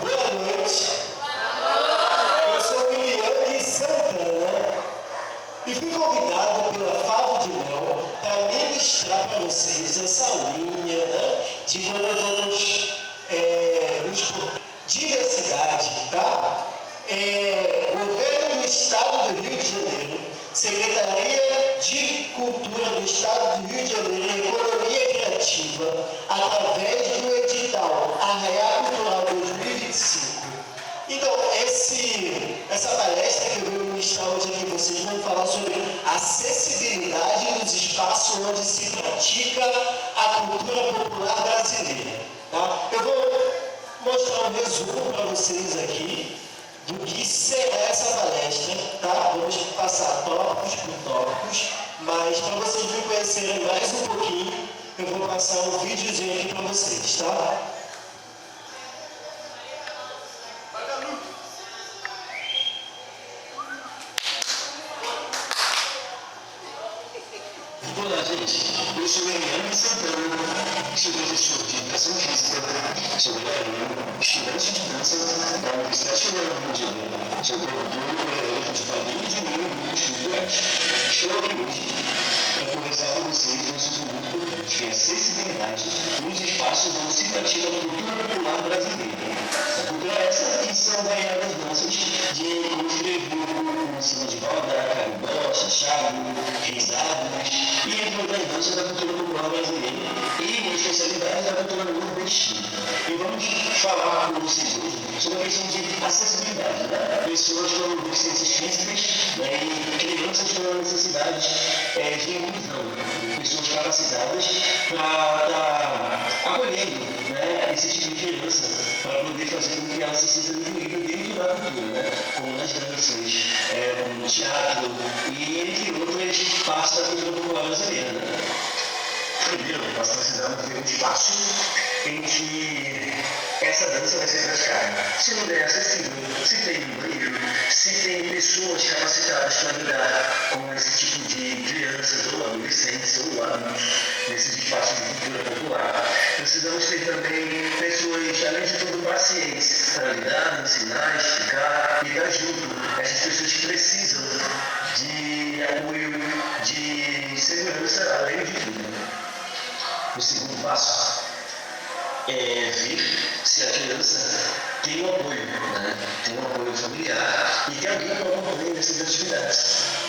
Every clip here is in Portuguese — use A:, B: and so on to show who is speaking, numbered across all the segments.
A: Boa noite. Eu sou Miliane Santana e fui convidado pela Favo de Mel para ministrar para vocês essa linha, né, de nos diversidade, tá? Governo do Estado do Rio de Janeiro, Secretaria de Cultura do Estado do Rio de Janeiro e Economia Criativa, através do edital Arraiá Cultural 2025. Então, essa palestra que eu vou ministrar hoje aqui, vocês vão falar sobre acessibilidade nos espaços onde se pratica a cultura popular brasileira. Tá? Eu vou mostrar um resumo para vocês aqui do que será essa palestra, tá? Vamos passar tópicos por tópicos, mas para vocês me conhecerem mais um pouquinho, eu vou passar um videozinho aqui para vocês, tá?
B: Olá, gente. Eu sou Eliane Santana, sou professor de Educação Física, sou bailarino, estudante de dança da Universidade Federal do Rio de Janeiro, sou produtor e coreógrafo de quadrinhos de mim e grupos culturais. Estou aqui hoje para conversar com vocês um assunto muito importante, que é a acessibilidade nos espaços onde se pratica a cultura popular brasileira. A cultura é essa que são variadas danças de frevo, samba de roda, carimbó, chachado, risadas, e entre outras danças da cultura popular brasileira e uma especialidade da cultura nordestina. E vamos falar com vocês hoje sobre a questão de acessibilidade, né? Pessoas com deficiências físicas, né? E crianças com necessidades de inclusão, pessoas capacitadas para estar acolhendo, né, esse tipo de criança, para poder fazer com que ela se sinta incluída dentro da cultura, né? Como nas danças, como no teatro e entre outras partes da cultura popular brasileira. Né? Primeiro, nós precisamos ter um espaço em que essa dança vai ser praticada. Se não der acessível, se tem um banheiro, se tem pessoas capacitadas para lidar com esse tipo de crianças ou adolescentes ou adultos nesses espaços de cultura popular. Precisamos ter também pessoas, além de tudo, pacientes para lidar, ensinar, explicar e dar junto essas pessoas que precisam de apoio, de segurança, além de tudo. O segundo passo é ver se a criança tem um apoio, né? Tem um apoio familiar e tem alguém que acompanhe nessas atividades,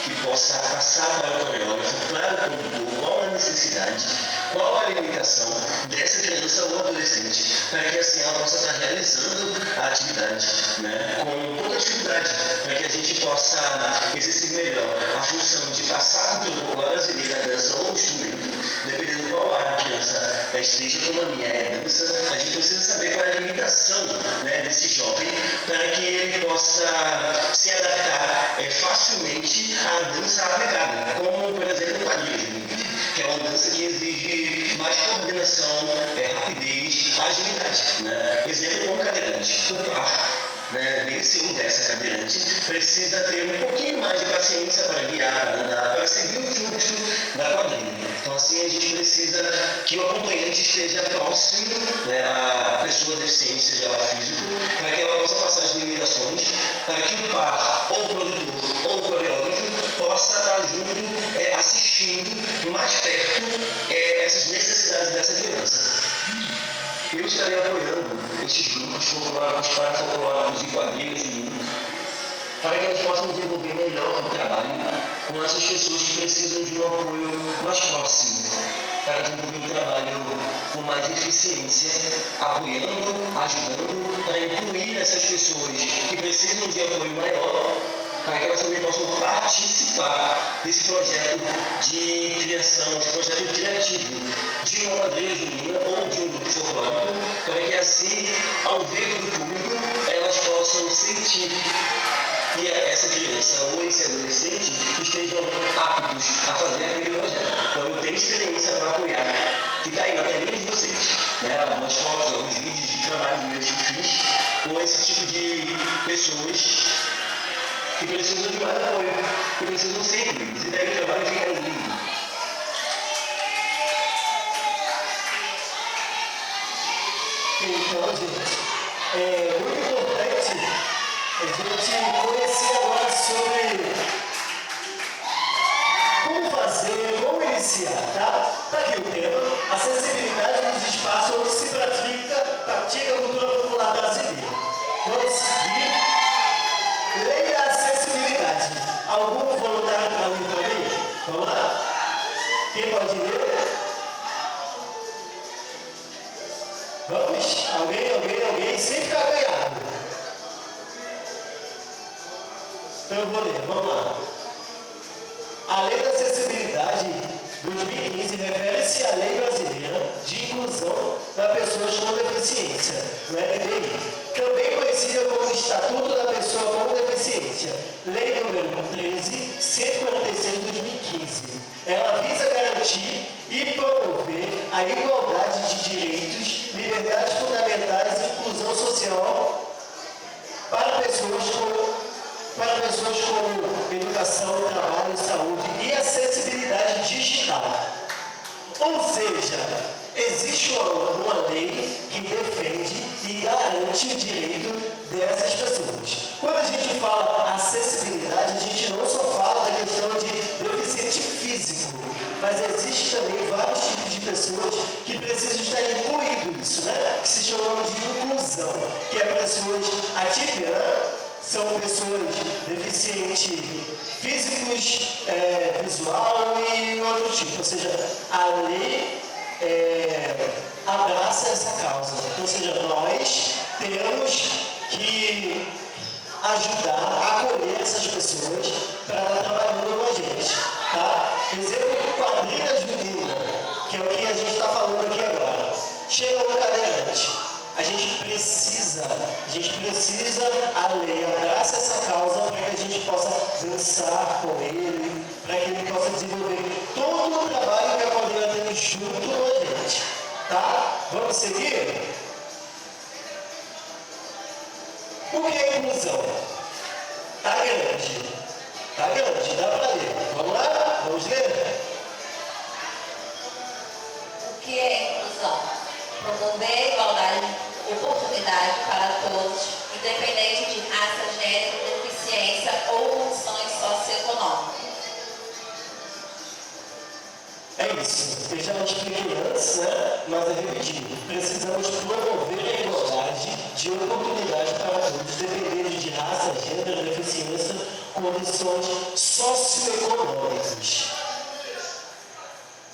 B: que possa passar para o coreógrafo, para o produtor, qual a necessidade, qual a limitação dessa criança ou adolescente, para que assim ela possa estar realizando a atividade, né? Com pouca dificuldade, para que a gente possa exercer melhor a função de passar a cultura popular brasileira, a dança ou o instrumento, dependendo qual área a criança esteja, como a minha é dança, a gente precisa saber qual é a limitação, né, desse jovem, para que ele possa se adaptar facilmente à dança aplicada, como por exemplo o quadrilha, que é uma dança que exige mais coordenação, rapidez, agilidade. Né? Exemplo, um cadeirante, o par, né, nesse um dessa cadeirante, precisa ter um pouquinho mais de paciência para guiar, para andar, para seguir o fluxo da quadrilha. Então, assim, a gente precisa que o acompanhante esteja próximo, né, à pessoa deficiente, seja ela físico, para que ela possa passar as limitações, para que o par, ou o produtor, ou o coreógrafo, possa estar junto, assistindo mais perto essas necessidades dessa criança. Eu estarei apoiando esses grupos folclóricos, parafolclóricos e quadrilhas de mundo, para que eles possam desenvolver melhor o trabalho com essas pessoas que precisam de um apoio mais próximo, para desenvolver um trabalho com mais eficiência, apoiando, ajudando, para incluir essas pessoas que precisam de apoio maior, para que elas também possam participar desse projeto de criação, desse projeto criativo de uma quadrilha junina ou de um grupo folclórico, para que assim, ao ver do público, elas possam sentir que essa criança ou esse adolescente estejam aptos a fazer aquele projeto. Então eu tenho experiência para apoiar, que está aí na telinha de vocês, né? Algumas fotos, alguns vídeos de trabalho meus que fiz com esse tipo de pessoas que precisam de mais apoio, que precisam ser incluídos. E daí o trabalho fica lindo.
A: Então, gente, É muito importante a gente conhecer agora sobre como fazer, como iniciar, tá? Tá aqui o tema, acessibilidade nos espaços onde se pratica a cultura popular brasileira. Vamos seguir. Lei da acessibilidade. Algum voluntário para ler para mim? Vamos lá? Quem pode ler? Vamos? Alguém? Sem ficar ganhado. Então eu vou ler, vamos lá. A Lei da Acessibilidade 2015 refere-se à Lei Brasileira de Inclusão das Pessoas com Deficiência, o LDI, também conhecida como Estatuto da Pessoa com Deficiência, Lei número 13.146 de 2015. Ela visa garantir e promover a igualdade de direitos, liberdades fundamentais e inclusão social para pessoas como educação, trabalho, saúde e acessibilidade digital. Ou seja, existe uma lei que defende e garante o direito dessas pessoas. Quando a gente fala acessibilidade, a gente não só fala da questão de deficiente físico, mas existe também vários tipos de pessoas que precisam estar incluídos nisso, né? Que se chamam de inclusão, que é pessoas atípicas, são pessoas deficientes físicos, visual e outro tipo. Ou seja, a lei abraça essa causa. Ou seja, nós temos que ajudar, acolher essas pessoas para estar trabalhando com a gente. Tá? Exemplo, quadrilha junina, que é o que a gente está falando aqui agora. Chega um cadeirante. A gente precisa, a lei abraça essa causa para que a gente possa dançar com ele, para que ele possa desenvolver todo o trabalho que a quadrilha tem junto com a gente. Tá? Vamos seguir? O que é inclusão? Tá grande, dá para ler. Vamos lá? Vamos ler?
C: O que é inclusão? Promover a igualdade de oportunidade para todos, independente de raça, gênero, deficiência ou condições socioeconômicas.
A: É isso. Eu já expliquei antes, né? Mas é repetindo. Precisamos promover a igualdade de oportunidade para todos, independente de raça, gênero, deficiência, condições socioeconômicas.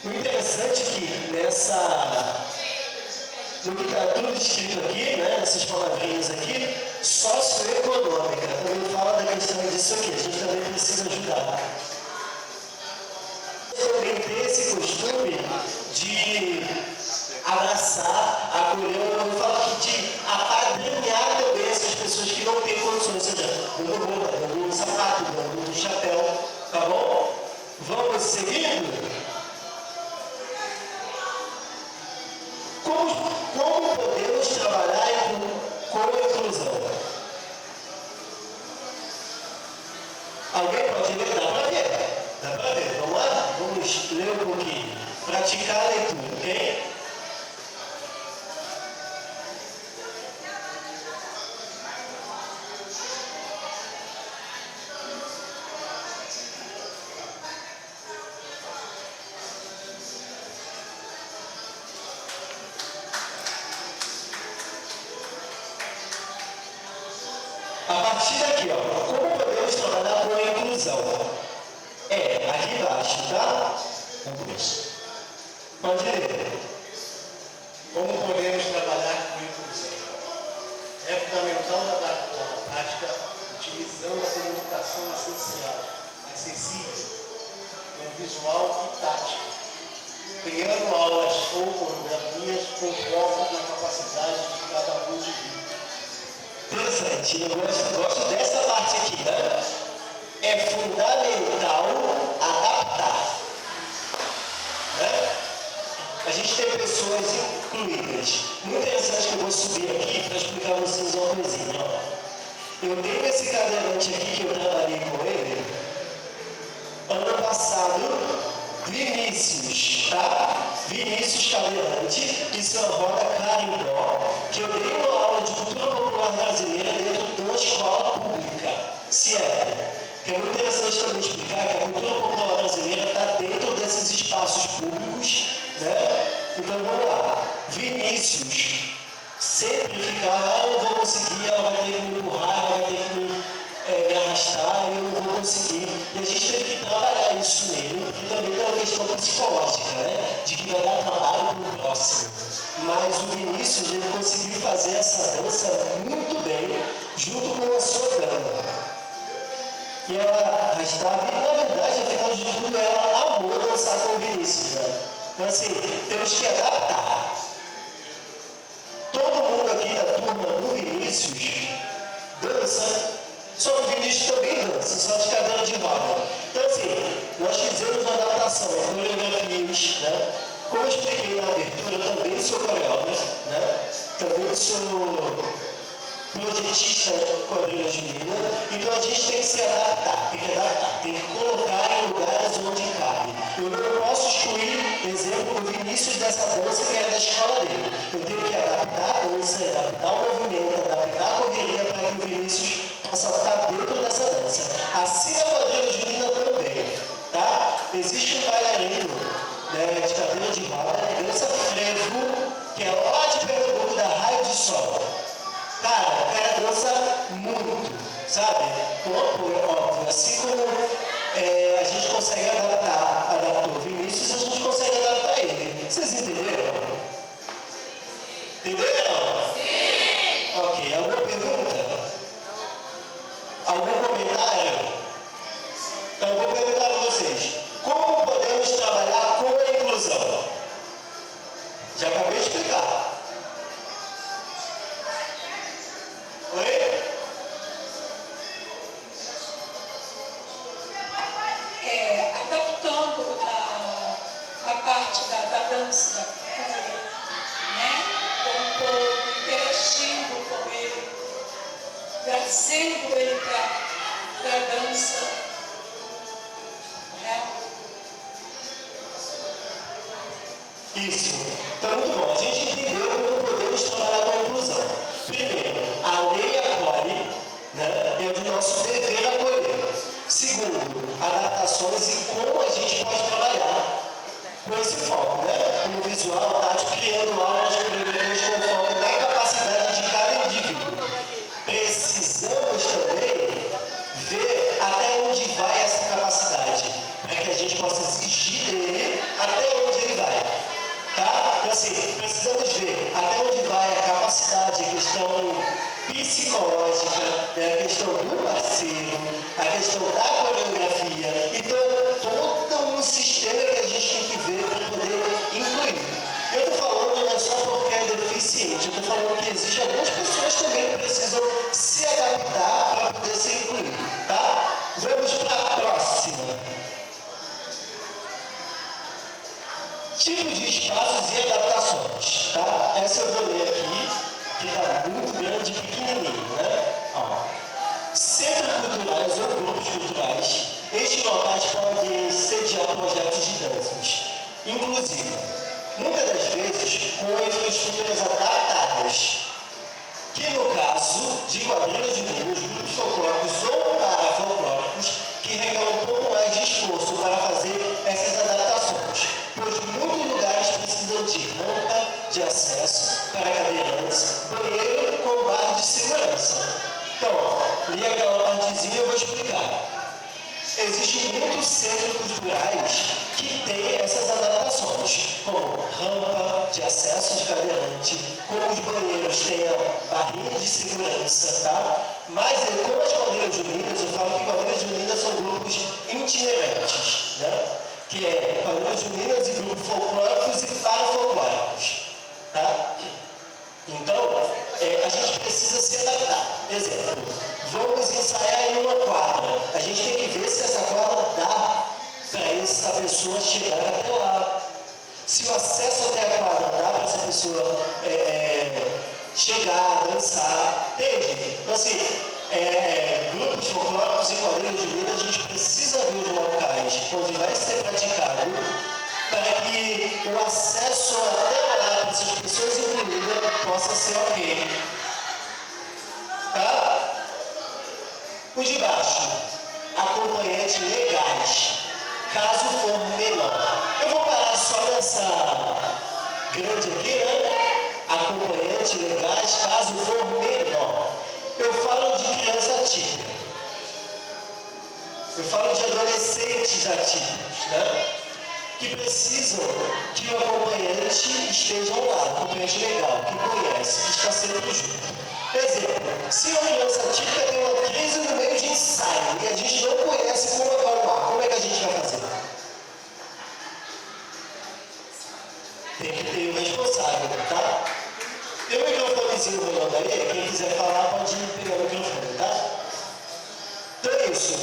A: O interessante é que no que está tudo escrito aqui, né, nessas palavrinhas aqui, socioeconômica, também fala da questão disso aqui, a gente também precisa ajudar. Também ter esse costume de abraçar, acolher, eu falo aqui de apadrinhar também essas pessoas que não têm condições, ou seja, dando roupa, dando um sapato, dando um chapéu, tá bom? Vamos seguindo? Como podemos trabalhar com a inclusão? Alguém pode ler? Dá para ver. Vamos lá? Vamos ler um pouquinho. Praticar a leitura, ok? A partir daqui, ó, como podemos trabalhar com a inclusão? Aqui embaixo, tá? Vamos. Pode ler.
D: Como podemos trabalhar com inclusão? É fundamental adaptar a prática utilizando a comunicação acessível, com visual e tátil, criando aulas ou coreografias com foco na capacidade de cada indivíduo.
A: Interessante, eu gosto dessa parte aqui, né? É fundamental adaptar, né? A gente tem pessoas incluídas. Muito interessante que eu vou subir aqui para explicar a vocês uma coisinha. Ó. Eu tenho esse cadeirante aqui que eu trabalhei com ele ano passado, Vinícius, tá? Vinícius cadeirante, e sua avó Carimbó, que eu dei uma aula de cultura popular brasileira dentro de uma escola pública, se é. Que é muito interessante também explicar que a cultura popular brasileira está dentro desses espaços públicos, né? Então vamos lá. Vinícius sempre fica, eu não vou conseguir, ela vai ter que me empurrar, ela vai ter que me arrastar, eu não vou conseguir. E a gente tem que trabalhar isso nele, porque também tem uma questão psicológica, né? De que vai dar trabalho para o próximo. Mas o Vinícius, ele conseguiu fazer essa dança muito bem, junto com a sua dama. E ela arrastava, e na verdade, afinal de tudo, ela amou dançar com o Vinícius, né? Então assim, temos que adaptar. Todo mundo aqui da turma do Vinícius dança, só que o Vinícius também dança, só de cadeira de roda. Então assim, nós fizemos uma adaptação, coreografias, né? Como eu expliquei na abertura, eu também sou coreógrafo, né? Também sou projetista de quadrilha junina, então a gente tem que se adaptar, tem que colocar em lugares onde cabe. Eu não posso excluir, exemplo, o Vinícius dessa dança que é da escola dele. Eu tenho que adaptar a dança, adaptar o movimento, adaptar a correria para que o Vinícius possa estar dentro dessa dança. Assim a quadrilha junina também, tá? Existe um bailarino, né, de cadeira de roda, dança frevo, que é lá de Pernambuco, da Raio de Sol. Cara, o cara dança muito, sabe? Com apoio, óbvio. Assim como a gente consegue adaptar o Vinícius, a gente consegue adaptar ele. Vocês entenderam? Entenderam? Sim! Ok, alguma pergunta? Algum comentário? Então eu vou perguntar para vocês. Como podemos trabalhar com a inclusão? Já acabei de explicar. Oi?
E: Adaptando a parte da dança com ele, né? Com o povo, interagindo com ele, trazendo ele para a dança, né?
A: Isso. Então, muito bom. A gente entendeu como podemos trabalhar com a inclusão. Primeiro, a lei acolhe, né? É do nosso dever acolher. Segundo, adaptações e como a gente pode trabalhar com esse foco, né? No visual, tátil, criando aulas coreografias com foco na capacidade de cada indivíduo. Precisamos também ver até onde vai essa capacidade, para que a gente possa exigir dele até onde ele vai. Tá? Então assim, precisamos ver até onde vai a capacidade, a questão psicológica, né? A questão do parceiro, a questão da coreografia. Então, todo um sistema que a gente tem que ver para poder incluir. Eu estou falando não é só porque é deficiente, eu estou falando que existem algumas pessoas também que precisam se adaptar para poder ser incluído. Tá? Vamos para a próxima. Tipos de espaços e adaptações, tá? Essa eu vou ler aqui, que está muito grande e pequenininho, né? Ó. Centros culturais ou grupos culturais, estes locais podem sediar projetos de danças, inclusive, muitas das vezes, com infraestruturas adaptadas, que no caso de quadrilhas juninas, grupos folclóricos ou parafolclóricos, que requerem um pouco mais de esforço para fazer essas adaptações, pois muitos lugares precisam de rampa de acesso para cadeirantes, banheiro com barra de segurança. Então, ó, li aquela partezinha e eu vou explicar. Existem muitos centros culturais que têm essas adaptações, como rampa de acesso de cadeirante, como os banheiros têm a barrinha de segurança, tá? Mas como as quadrilhas juninas, eu falo que quadrilhas juninas são grupos itinerantes, né? Que é quadrilhas juninas e grupos folclóricos e parafolclóricos, tá? Então, a gente precisa se adaptar. Exemplo, vamos ensaiar em uma quadra. A gente tem que ver se essa quadra dá para essa pessoa chegar até lá. Se o acesso até a quadra dá para essa pessoa chegar, dançar, entende? Então, assim, grupos folclóricos e quadrilhas de vida, a gente precisa ver os locais onde vai ser praticado para que o acesso até lá para essas pessoas incluídas possa ser ok. de baixo, acompanhantes legais, caso for menor. Eu vou parar só nessa grande aqui, né? Acompanhantes legais, caso for menor. Eu falo de criança atípica. Eu falo de adolescentes atípicos, né? Que precisam que o acompanhante esteja ao lado, acompanhante legal, que conhece, que está sempre junto. Exemplo, se uma criança atípica tem uma crise no meio de ensaio e a gente não conhece como acalmar, como é que a gente vai fazer? Tem que ter o responsável, tá? Tem um microfonezinho rolando aí, quem quiser falar pode pegar o microfone, tá? Então é isso.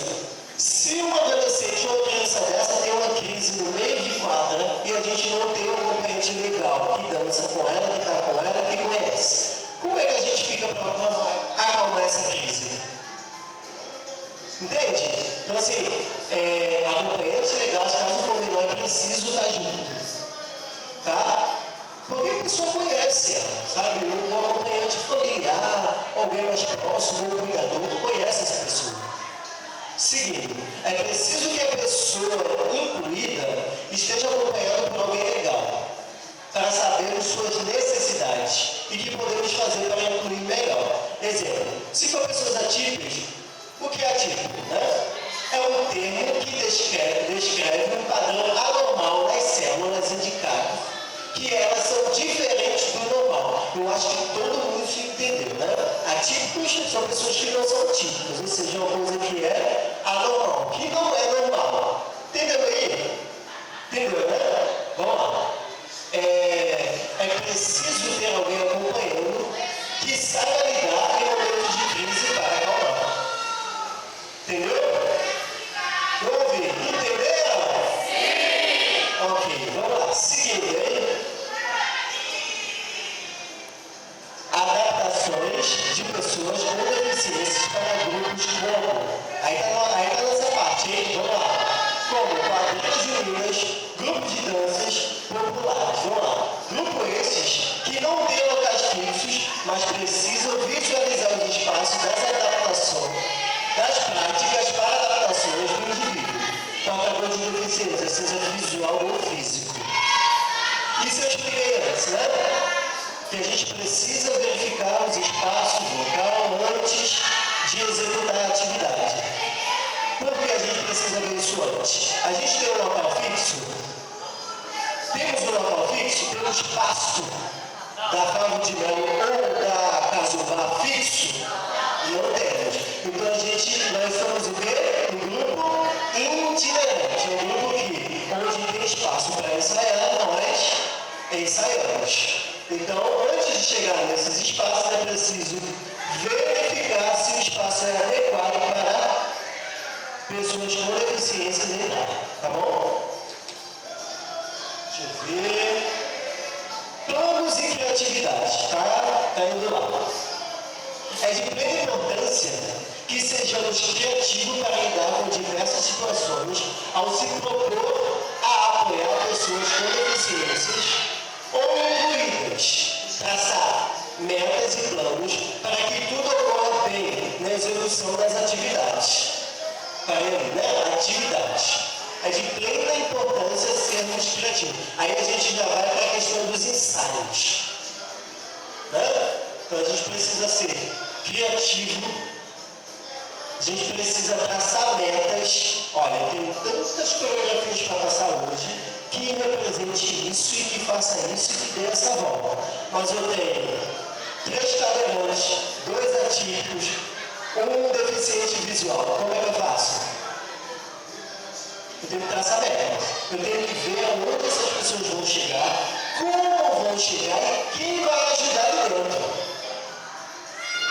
A: Se uma adolescente ou uma criança dessa tem uma crise no meio de quadra e a gente não tem um acompanhante legal que dança com ela, que está com ela, que conhece, como é que a gente fica para acalmar essa crise? Entende? Então assim, acompanhantes legais, caso for menor, é preciso estar junto. Tá? Porque a pessoa conhece ela, sabe? Um acompanhante familiar, alguém mais próximo, um cuidador, conhece essa pessoa. Segundo, é preciso que a pessoa incluída esteja acompanhada por alguém legal, para sabermos suas necessidades e que podemos fazer para incluir melhor. Exemplo, se for pessoas atípicas, o que é atípico? Né? É um termo que descreve um padrão anormal nas células indicadas, que elas são diferentes do normal. Eu acho que todo mundo se entendeu, né? Atípicos são pessoas que não são típicas, ou seja, uma coisa que é anormal, que não é normal. Entendeu aí? Entendeu, né? Vamos lá. É preciso ter alguém acompanhando que saiba lidar em momentos de crise para acalmar. Entendeu? Vamos ouvir. Entenderam? Sim! Ok, vamos lá. Seguindo aí. Adaptações de pessoas com deficiências para grupos como. Aí tá nessa parte, hein? Vamos lá. Como quadrilhas juninas, grupos de danças populares. Vamos lá. Grupo esses que não têm locais fixos, mas precisam visualizar os espaços das adaptações, das práticas para adaptações do indivíduo, portador de deficiência, seja visual ou físico. Isso eu expliquei antes, né? Que a gente precisa verificar os espaços local antes de executar a atividade. Por que a gente precisa ver isso antes? A gente tem um local fixo? Temos um local fixo? Tem um espaço da Favo de Mel ou da Casubá fixo? Não temos. Então nós somos o quê? Um grupo itinerante. É um grupo que, onde tem espaço para ensaiar, nós ensaiamos. Então, antes de chegar nesses espaços, é preciso verificar se o espaço é adequado para pessoas com deficiências entrar. Tá bom? Deixa eu ver. Planos e criatividade. Tá indo lá. É de plena importância que sejamos criativos para lidar com diversas situações ao se propor a apoiar pessoas com deficiências ou incluídas, traçar metas e planos para que tudo ocorra bem na execução das atividades. Para ele, né? Atividades. É de plena importância sermos criativos. Aí a gente já vai para a questão dos ensaios. Né? Então a gente precisa ser criativo, a gente precisa traçar metas. Olha, eu tenho tantas coreografias para passar hoje, que represente isso e que faça isso e que dê essa volta. Mas eu tenho 3 cadeirantes, 2 atípicos, um deficiente visual. Como é que eu faço? Eu tenho que traçar meta. Eu tenho que ver aonde essas pessoas vão chegar, como vão chegar e quem vai ajudar ali dentro.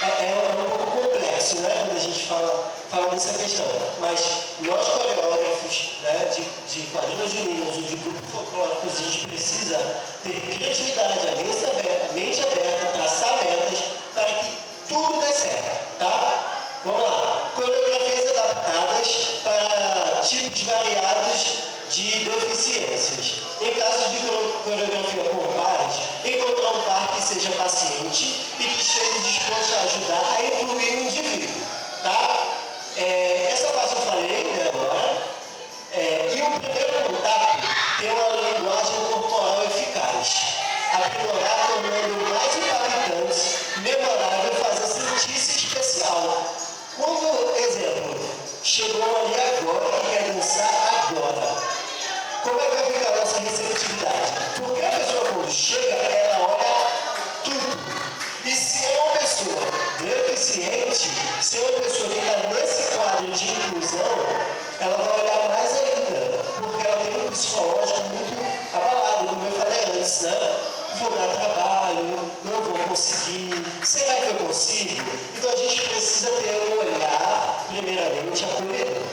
A: É um pouco complexo, né, quando a gente fala dessa questão. Mas nós, coreógrafos, né, de quadrilhas juninas ou de grupos folclóricos, a gente precisa ter criatividade, a mente aberta, traçar metas para que tudo dê certo, tá? Vamos lá. Coreografias adaptadas para tipos variados de deficiências. Em caso de coreografia com pares, encontrar um par que seja paciente e que esteja disposto a ajudar a incluir o indivíduo, tá? ser uma pessoa que está nesse quadro de inclusão, ela vai olhar mais ainda, porque ela tem um psicológico muito abalado, como eu falei antes, né? Vou dar trabalho, não vou conseguir, será que eu consigo? Então a gente precisa ter um olhar, primeiramente, acolhedor.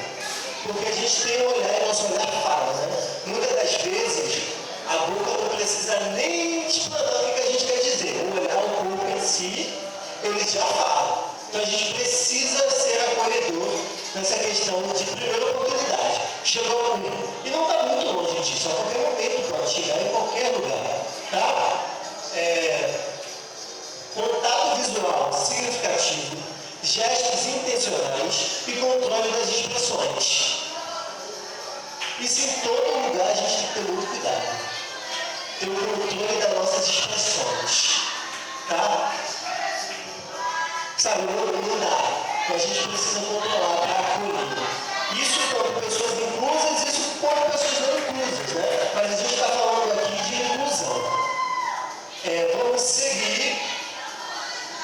A: Porque a gente tem um olhar e nosso olhar fala, né? Muitas das vezes, a boca não precisa nem explanar o que a gente quer dizer. O olhar, o corpo em si, ele já fala. Então a gente precisa ser acolhedor nessa questão de primeira oportunidade. Chegou a mim. E não está muito longe disso. A qualquer momento pode chegar em qualquer lugar. Tá? Contato visual significativo, gestos intencionais e controle das expressões. Isso em todo lugar a gente tem que ter muito cuidado. Ter o controle das nossas expressões. Tá? Sabe, não dá. Então a gente precisa controlar para acolher. Isso quanto pessoas inclusas, isso quanto pessoas não inclusas, né? Mas a gente está falando aqui de inclusão. Vamos seguir.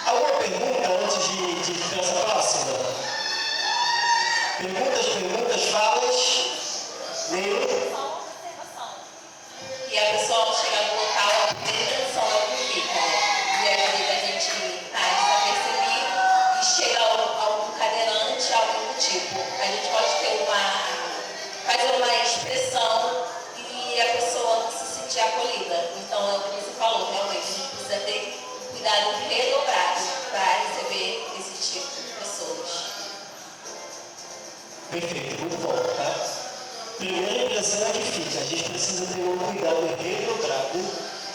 A: Alguma pergunta antes de ir para essa próxima? Perguntas, falas? Nenhum?
C: Só uma observação. E a pessoa ao chegar no local, a primeira atenção é o que fica, né? E às vezes a gente está desapercebido e chega algum cadeirante, algo do tipo. A gente pode ter fazer uma expressão e a pessoa não se sentir acolhida. Então é o que você falou, realmente, a gente precisa ter cuidado redobrado para receber esse tipo de pessoas.
A: Perfeito, muito bom, tá? Primeira impressão é que fica, a gente precisa ter um cuidado redobrado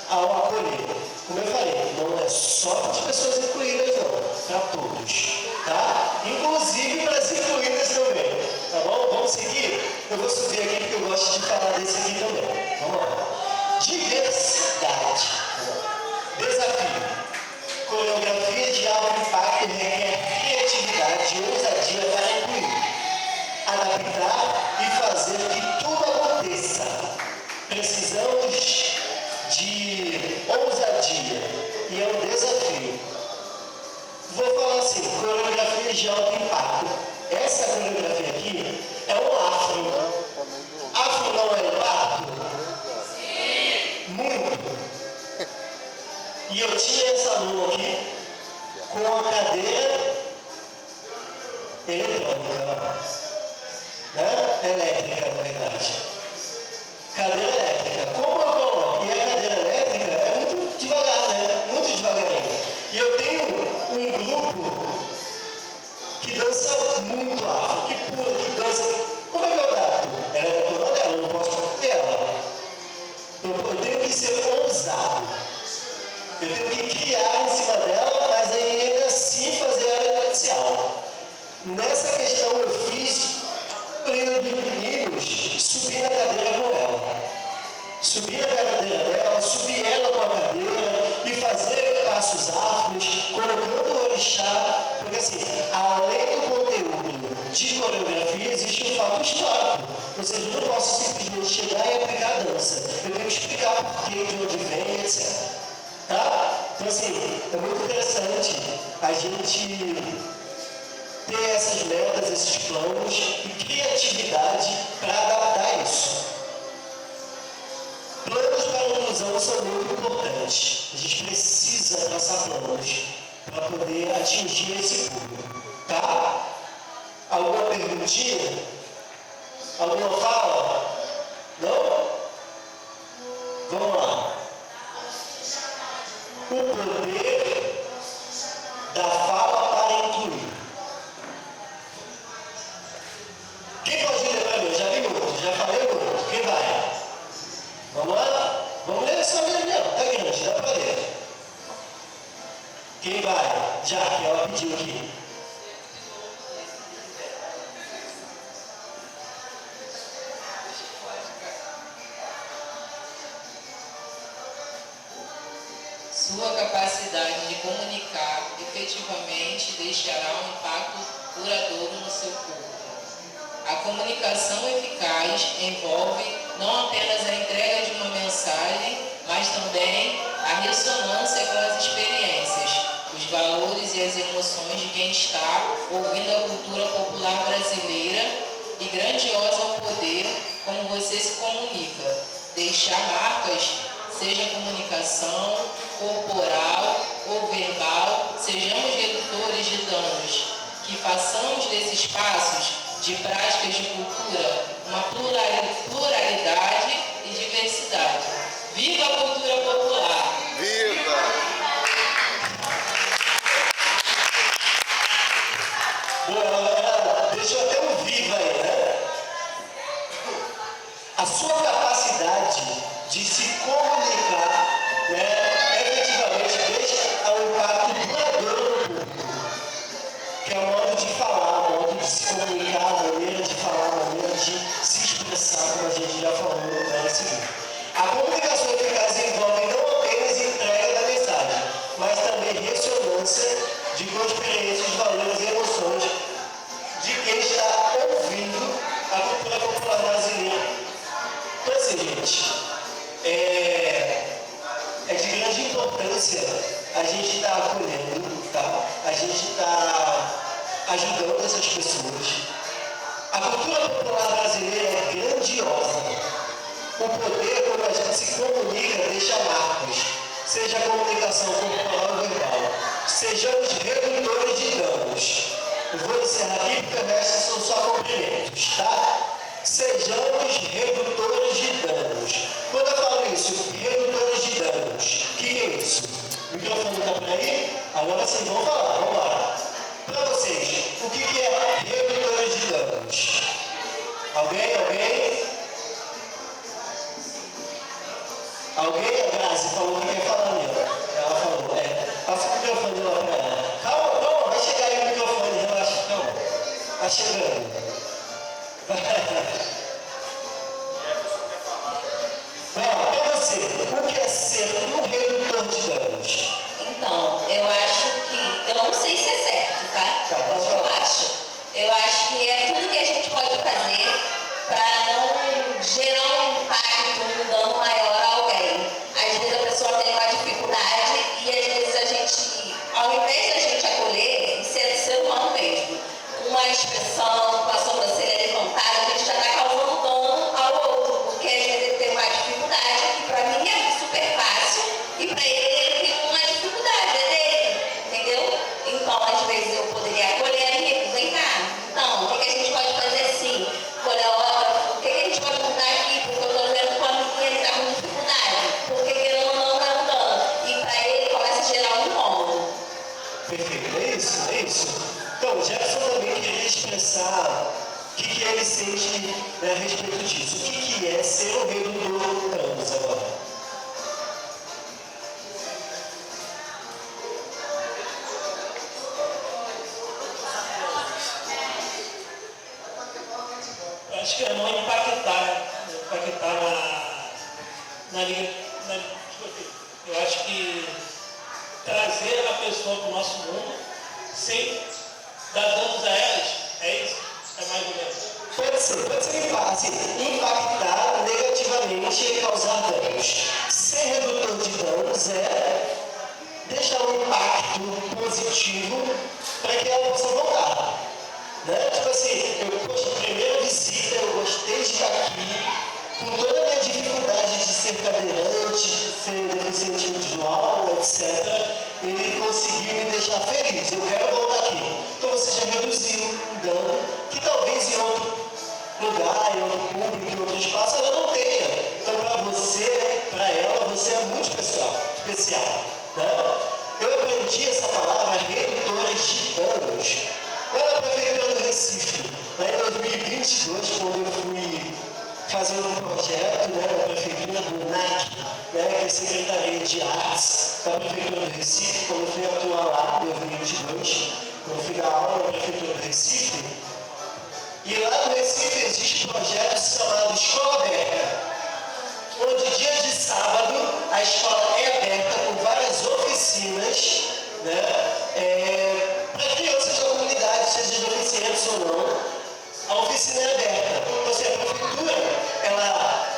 A: ao acolher. Como eu falei, não é só para as pessoas incluídas, não, para todos, tá? Inclusive para as incluídas também, tá bom? Vamos seguir? Eu vou subir aqui porque eu gosto de falar desse aqui também. Vamos lá. Diversidade. Desafio. Coreografia de alto impacto requer criatividade e ousadia para incluir, adaptar e fazer que tudo aconteça. Precisamos de ousadia e é um desafio. Vou falar assim, coreografia de alto impacto. Essa coreografia aqui é um afro. Afro não é impacto? Sim. Muito. E eu tinha essa aluna aqui com a cadeira eletrônica, né? Elétrica, na verdade. Cadeira elétrica. Como eu coloco? E a cadeira elétrica é muito devagar, né? Muito devagarinho. E eu tenho um grupo que dança muito afro, que pula, que dança. Como é que eu trato? Ela é da turma dela, eu não posso fazer ela. Eu tenho que ser ousado. Eu tenho que criar em cima dela, mas ainda assim fazer ela inicial. Nessa questão eu fiz treino de meninos, subir na cadeira com ela. Subir na cadeira dela, subir ela com a cadeira e fazer passos afros, colocando o orixá, porque assim, além do conteúdo de coreografia, existe um fato histórico. Ou seja, eu não posso simplesmente chegar e aplicar a dança. Eu tenho que explicar por quê, de onde vem, etc. Tá? Então assim, é muito interessante a gente ter essas metas, esses planos e criatividade para adaptar isso. Planos para a inclusão são muito importantes. A gente precisa traçar planos para poder atingir esse público. Tá? Alguma perguntinha? Alguma fala? Não? Vamos lá. O poder da fala para incluir. Quem pode ler para mim? Eu já li muito, já falei muito. Quem vai? Vamos lá? Vamos ler essa minha, tá grande, dá para ler. Quem vai? Já, que ela pediu aqui.
F: Sua capacidade de comunicar efetivamente deixará um impacto duradouro no seu corpo. A comunicação eficaz envolve não apenas a entrega de uma mensagem, mas também a ressonância com as experiências, os valores e e as emoções de quem está ouvindo a cultura popular brasileira e grandiosa ao poder como você se comunica. Deixar marcas, seja comunicação, corporal ou verbal, sejamos redutores de danos, que façamos desses espaços de práticas de cultura uma pluralidade e diversidade. Viva a cultura popular!
G: Viva!
A: Boa, ela deixou até um viva aí, né? A sua capacidade de se comunicar, né, efetivamente deixa um impacto duradouro no público, que é o modo de falar, o modo de se comunicar, a maneira de falar, a maneira de se expressar, como a gente já falou no seguinte. A comunicação eficaz envolve não apenas entrega da mensagem, mas também ressonância de experiências, valores e emoções de quem está ouvindo a cultura popular brasileira. Então, assim, gente, é de grande importância a gente estar acolhendo, tá? A gente está ajudando essas pessoas. A cultura popular brasileira é grandiosa. O poder, como a gente se comunica, deixa marcas, seja a comunicação corporal ou verbal. Sejamos redutores de danos. Eu vou encerrar aqui porque o resto são só cumprimentos, tá? Sejamos redutores de danos. Quando eu falo isso, redutores de danos, o que é isso? O microfone está por aí? Agora vocês vão falar, vamos lá. Para vocês, o que é redutores de danos? Alguém? Alguém? A Grazi falou que quer falar ali, ó. Ela falou, passa o microfone lá para ela. Calma, vai chegar aí o microfone, relaxa, calma. Tá chegando. Para você, o que é ser um redutor de danos?
C: Então, eu acho que, eu não sei se é certo, tá?
A: Tá, pode falar.
C: Eu acho que é tudo que a gente pode fazer para não gerar um impacto, um dano maior a alguém. Às vezes a pessoa tem uma dificuldade e às vezes a gente, ao invés da gente acolher, isso é do ser humano mesmo, uma expressão, com a sobrancelha levantada, a gente já está causando dano ao outro, porque às vezes ele tem uma dificuldade que para mim é super fácil e para ele tem uma dificuldade, é dele, entendeu? Então, às vezes eu poderia acolher e vem cá. Então, o que a gente pode fazer assim? O que a gente pode mudar aqui? Porque eu estou vendo que a minha ele está com dificuldade. Porque querendo ou não, é um dano. E para ele começa a gerar um incômodo.
A: Perfeito, é isso. Então, o Jefferson também queria expressar o que ele sente, né, a respeito disso. O que é ser o redutor de danos agora?
H: Acho que é não impactar na linha. Eu acho que trazer a pessoa para o nosso mundo sem dar danos a elas, é isso? É mais ou menos.
A: Pode ser assim, impactar negativamente e causar danos. Ser redutor de danos é deixar um impacto positivo para que ela possa voltar. Né? Tipo assim, primeira visita, eu gostei de estar aqui, com toda a minha dificuldade de ser cadeirante, de ser deficiente visual, etc. Ele conseguiu me deixar feliz, eu quero voltar aqui. Então você já reduziu um dano que talvez em outro lugar, em outro público, em outro espaço, ela não tenha. Então para você, para ela, você é muito especial. Né? Eu aprendi essa palavra, redutores de danos, lá na Prefeitura do Recife, lá em 2022, quando eu fui fazer um projeto, né, na Prefeitura do NAC, né, que é a Secretaria de Artes da Prefeitura do Recife, quando eu fui atuar lá em 2022, quando eu fui dar aula na Prefeitura do Recife. E lá no Recife existe um projeto chamado Escola Aberta, onde dia de sábado a escola é aberta com várias oficinas, né, para crianças da comunidade, sejam deficientes ou não. A oficina é aberta. Então, assim, a prefeitura, ela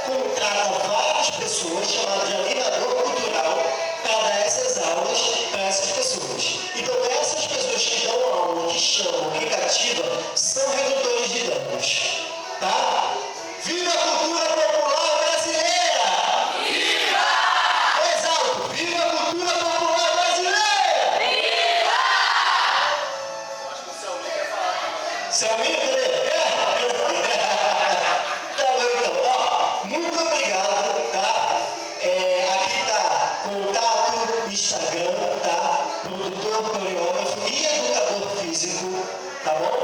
A: contrata várias pessoas, chamadas de animador cultural, para dar essas aulas para essas pessoas. Então, essas pessoas Seu amigo, né? Tá bom, então. Ó, muito obrigado, tá? Aqui tá contato, Instagram, tá? Produtor, coreógrafo e educador físico, tá bom?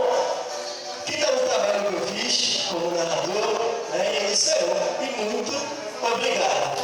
A: Aqui tá o trabalho que eu fiz como narrador, né? E é isso aí. E muito obrigado.